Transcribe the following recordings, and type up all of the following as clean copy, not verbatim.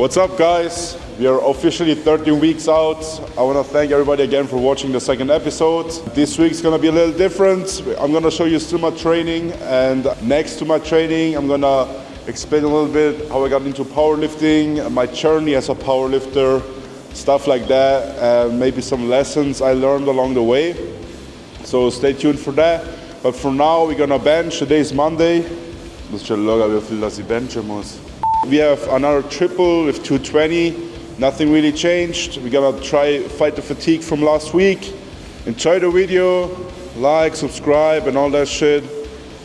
What's up, guys? We are officially 13 weeks out. I want to thank everybody again for watching the second episode. This week's going to be a little different. I'm going to show you still my training, and next to my training, I'm going to explain a little bit how I got into powerlifting, my journey as a powerlifter, stuff like that, and maybe some lessons I learned along the way. So stay tuned for that. But for now, we're going to bench. Today is Monday. We have another triple with 220. Nothing really changed. We're gonna try fight the fatigue from last week. Enjoy the video, like, subscribe, and all that shit.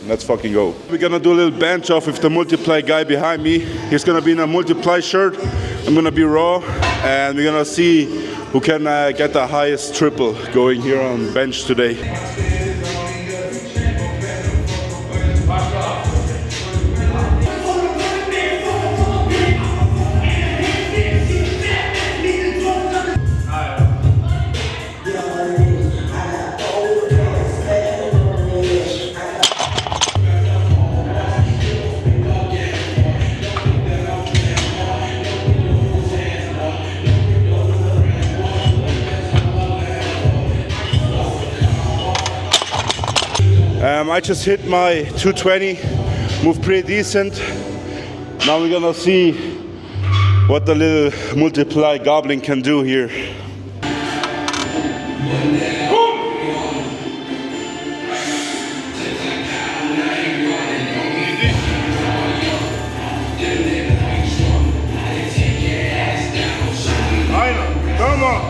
Let's fucking go. We're gonna do a little bench off with the multiply guy behind me. He's gonna be in a multiply shirt. I'm gonna be raw, and we're gonna see who can get the highest triple going here on bench today. I just hit my 220, moved pretty decent. Now we're gonna see what the little multiply goblin can do here. Come on!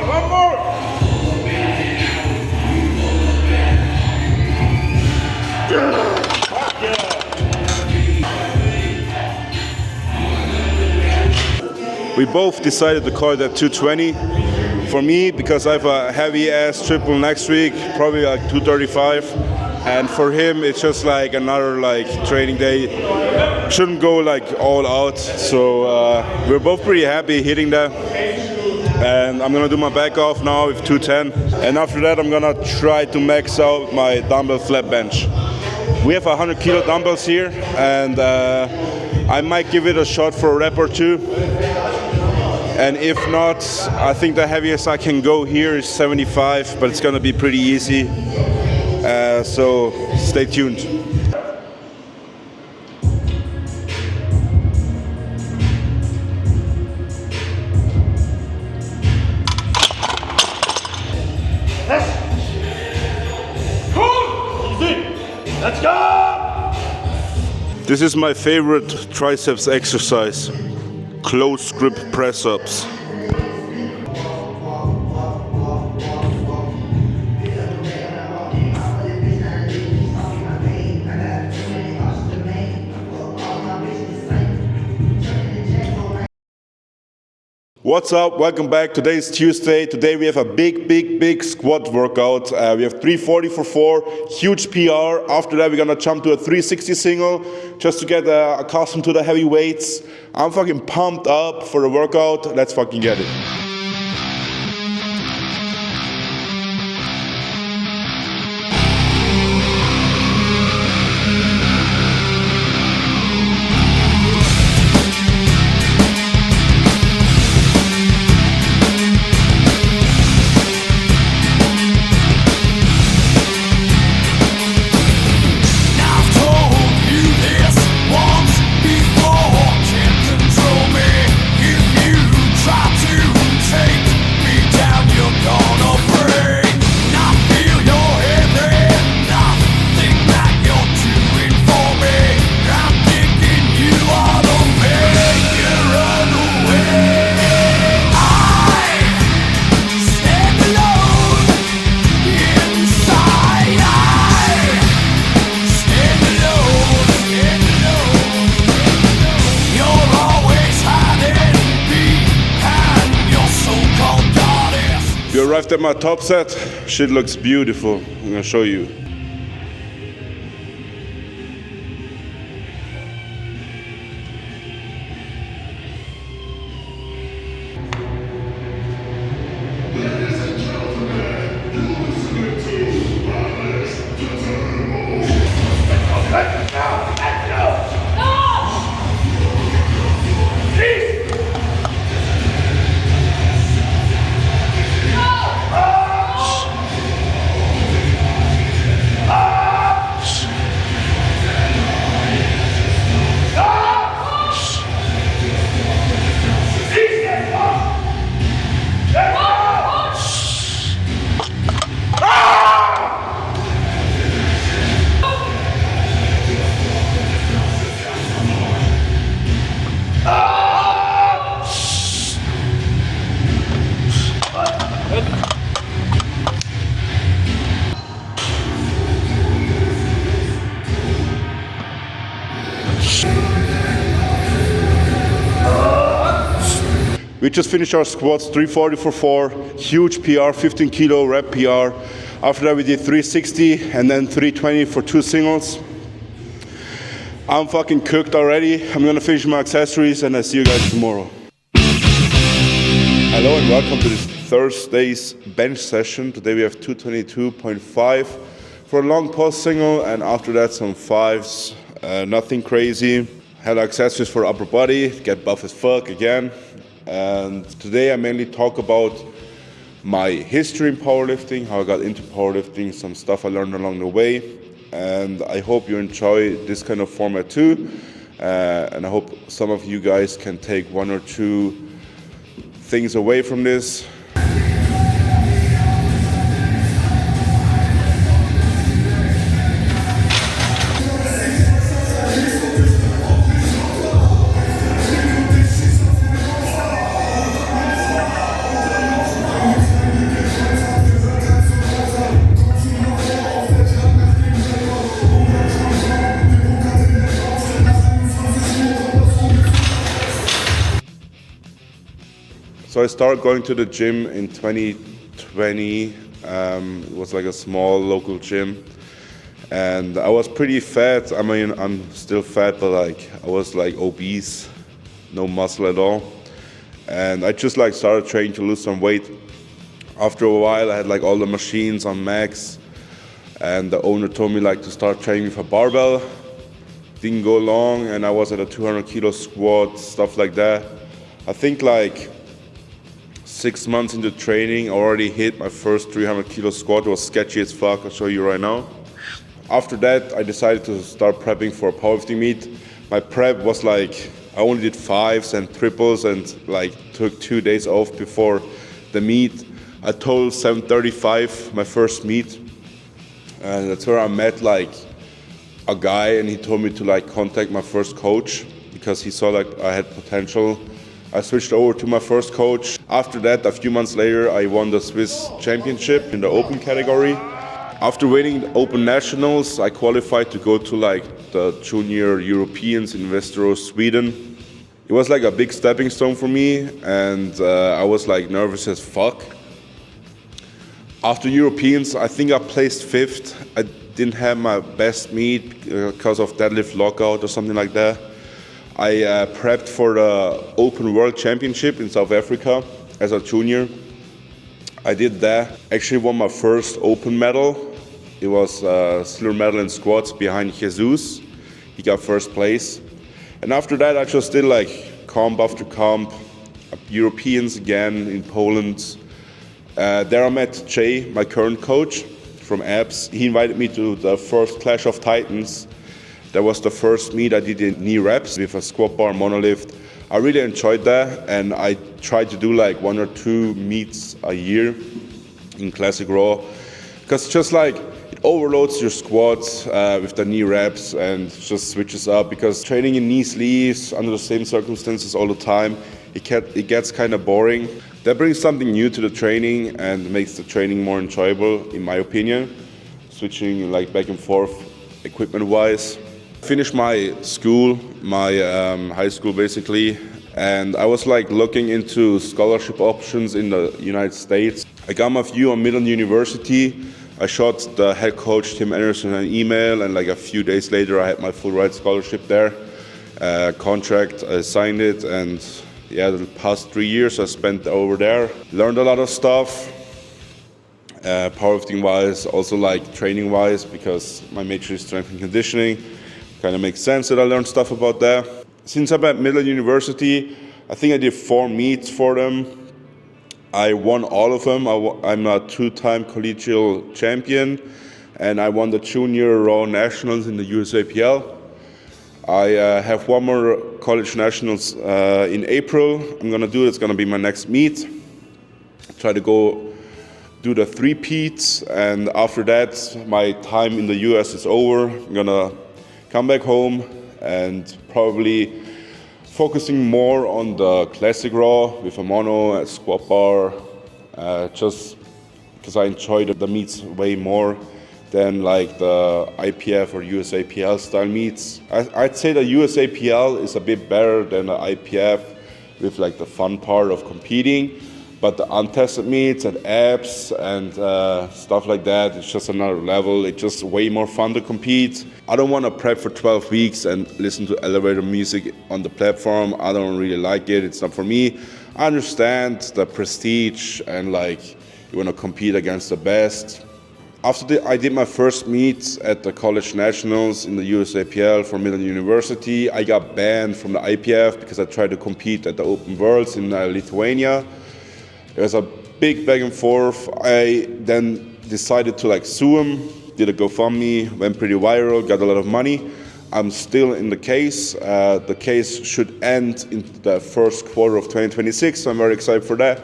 One more! We both decided to call it at 220. For me, because I have a heavy ass triple next week, probably like 235. And for him, it's just like another like training day. Shouldn't go like all out. So we're both pretty happy hitting that. And I'm gonna do my back off now with 210. And after that, I'm gonna try to max out my dumbbell flat bench. We have 100 kilo dumbbells here, and I might give it a shot for a rep or two. And if not, I think the heaviest I can go here is 75, but it's gonna be pretty easy. So stay tuned. Let's go! This is my favorite triceps exercise, close grip press-ups. What's up? Welcome back. Today is Tuesday. Today we have a big squat workout. We have 340 for 4, huge PR. After that we're gonna jump to a 360 single just to get accustomed to the heavy weights. I'm fucking pumped up for the workout. Let's fucking get it. We arrived at my top set. Shit looks beautiful. I'm gonna show you. Let's go! just finished our squats, 340 for 4, huge PR, 15 kilo rep PR. After that we did 360 and then 320 for 2 singles. I'm fucking cooked already. I'm gonna finish my accessories and I'll see you guys tomorrow. Hello and welcome to this Thursday's bench session. Today we have 222.5 for a long pause single, and after that some 5s. Nothing crazy. Had accessories for upper body, get buff as fuck again. And today I mainly talk about my history in powerlifting, how I got into powerlifting, some stuff I learned along the way. And I hope you enjoy this kind of format too. And I hope some of you guys can take 1 or 2 things away from this. So I started going to the gym in 2020. It was like a small local gym, and I was pretty fat. I mean, I'm still fat, but like I was like obese, no muscle at all. And I just like started training to lose some weight. After a while, I had like all the machines on max, and the owner told me like to start training with a barbell. Didn't go long, and I was at a 200 kilo squat, stuff like that. I think like 6 months into training, I already hit my first 300 kilo squat. It was sketchy as fuck, I'll show you right now. After that, I decided to start prepping for a powerlifting meet. My prep was like, I only did 5s and triples and like took 2 days off before the meet. I totaled 735, my first meet. And that's where I met like a guy, and he told me to like contact my first coach because he saw like I had potential. I switched over to my first coach. After that, a few months later, I won the Swiss championship in the open category. After winning the open nationals, I qualified to go to like the junior Europeans in Västerås, Sweden. It was like a big stepping stone for me, and I was like nervous as fuck. After Europeans, I think I placed 5th. I didn't have my best meet because of deadlift lockout or something like that. I prepped for the Open World Championship in South Africa as a junior. I did that. Actually won my first Open medal. It was a silver medal in squats behind Jesus. He got first place. And after that, I just did like comp after comp, Europeans again in Poland. There I met Jay, my current coach from Abs. He invited me to the first Clash of Titans. That was the first meet I did in knee reps with a squat bar monolift. I really enjoyed that, and I tried to do like 1 or 2 meets a year in classic raw, because just like it overloads your squats with the knee reps and just switches up, because training in knee sleeves under the same circumstances all the time, it gets kind of boring. That brings something new to the training and makes the training more enjoyable, in my opinion, switching like back and forth equipment wise. Finished my school, my high school basically, and I was like looking into scholarship options in the United States. I got my view on Midland University. I shot the head coach Tim Anderson an email, and like a few days later I had my full ride scholarship there. Contract, I signed it, and yeah, the past 3 years I spent over there. Learned a lot of stuff, powerlifting wise, also like training wise, because my major is strength and conditioning. Kind of makes sense that I learned stuff about that. Since I'm at Midland University, I think I did 4 meets for them. I won all of them. I'm a 2-time collegial champion, and I won the junior raw nationals in the USAPL. I have 1 more college nationals in April. I'm gonna do it. It's gonna be my next meet. Try to go do the 3-peats, and after that, my time in the US is over. I'm gonna come back home and probably focusing more on the classic raw with a mono, a squat bar, just because I enjoy the meets way more than like the IPF or USAPL style meets. I'd say the USAPL is a bit better than the IPF. with like the fun part of competing. But the untested meets and apps and stuff like that, it's just another level. It's just way more fun to compete. I don't want to prep for 12 weeks and listen to elevator music on the platform. I don't really like it. It's not for me. I understand the prestige and like you want to compete against the best. After I did my first meet at the College Nationals in the USAPL for Milan University, I got banned from the IPF because I tried to compete at the Open Worlds in Lithuania. There was a big back and forth. I then decided to like sue him, did a GoFundMe, went pretty viral, got a lot of money. I'm still in the case. The case should end in the first quarter of 2026, so I'm very excited for that.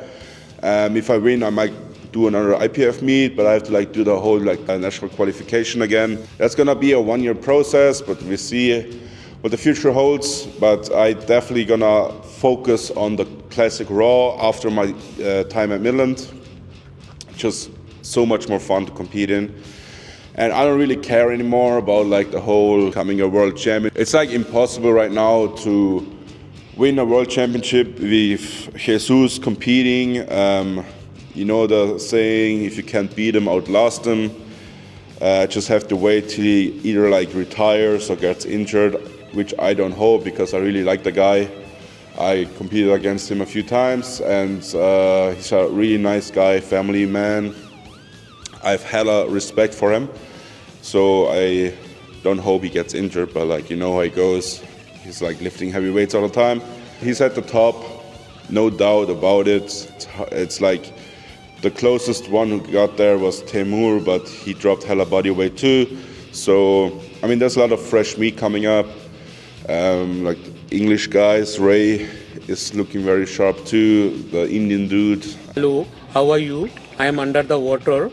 If I win, I might do another IPF meet, but I have to like do the whole like national qualification again. That's gonna be a 1-year process, but we see what the future holds. But I definitely gonna focus on the classic raw after my time at Midland. Just so much more fun to compete in. And I don't really care anymore about like the whole becoming a world champion. It's like impossible right now to win a world championship with Jesus competing. You know the saying, if you can't beat him, outlast him. Just have to wait till he either like retires or gets injured, which I don't hope because I really like the guy. I competed against him a few times and he's a really nice guy, family man. I've had a respect for him, so I don't hope he gets injured, but like you know how he goes. He's like lifting heavy weights all the time. He's at the top, no doubt about it. It's like the closest one who got there was Temur, but he dropped hella body weight too. So I mean, there's a lot of fresh meat coming up. Like English guys, Ray is looking very sharp too. The Indian dude. Hello, how are you? I am under the water.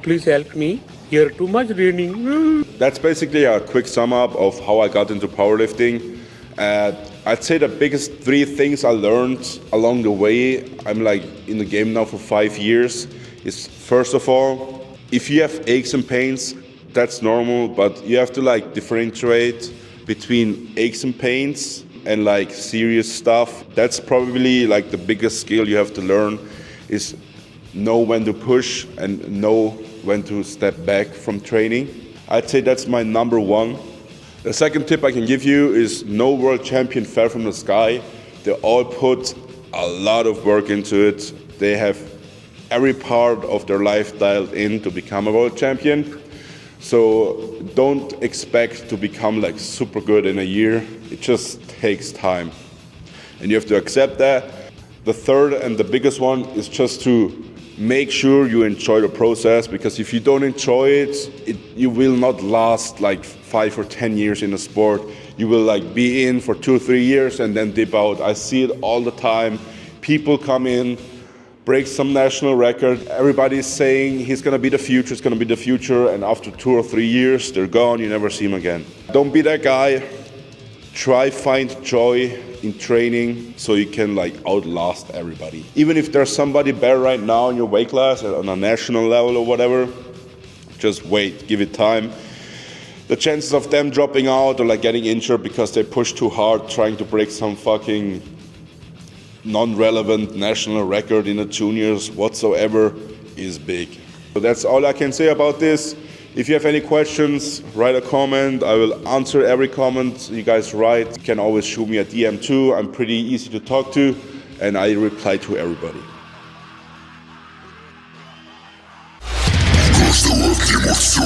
Please help me. Here too much raining. That's basically a quick sum up of how I got into powerlifting. I'd say the biggest 3 things I learned along the way, I'm like in the game now for 5 years, is first of all, if you have aches and pains, that's normal, but you have to like differentiate between aches and pains and like serious stuff. That's probably like the biggest skill you have to learn, is know when to push and know when to step back from training. I'd say that's my number 1. The second tip I can give you is no world champion fell from the sky. They all put a lot of work into it. They have every part of their life dialed in to become a world champion. So don't expect to become like super good in a year. It just takes time. And you have to accept that. The third and the biggest one is just to make sure you enjoy the process, because if you don't enjoy it, you will not last like 5 or 10 years in a sport. You will like be in for 2 or 3 years and then dip out. I see it all the time. People come in, break some national record. Everybody's saying he's gonna be the future, it's gonna be the future, and after 2 or 3 years, they're gone, you never see him again. Don't be that guy. Try find joy in training so you can like outlast everybody. Even if there's somebody better right now in your weight class on a national level or whatever, just wait, give it time. The chances of them dropping out or like getting injured because they push too hard trying to break some fucking non-relevant national record in the juniors whatsoever is big. So that's all I can say about this. If you have any questions, write a comment. I will answer every comment you guys write. You can always shoot me a DM too. I'm pretty easy to talk to and I reply to everybody. Każda łapnie moc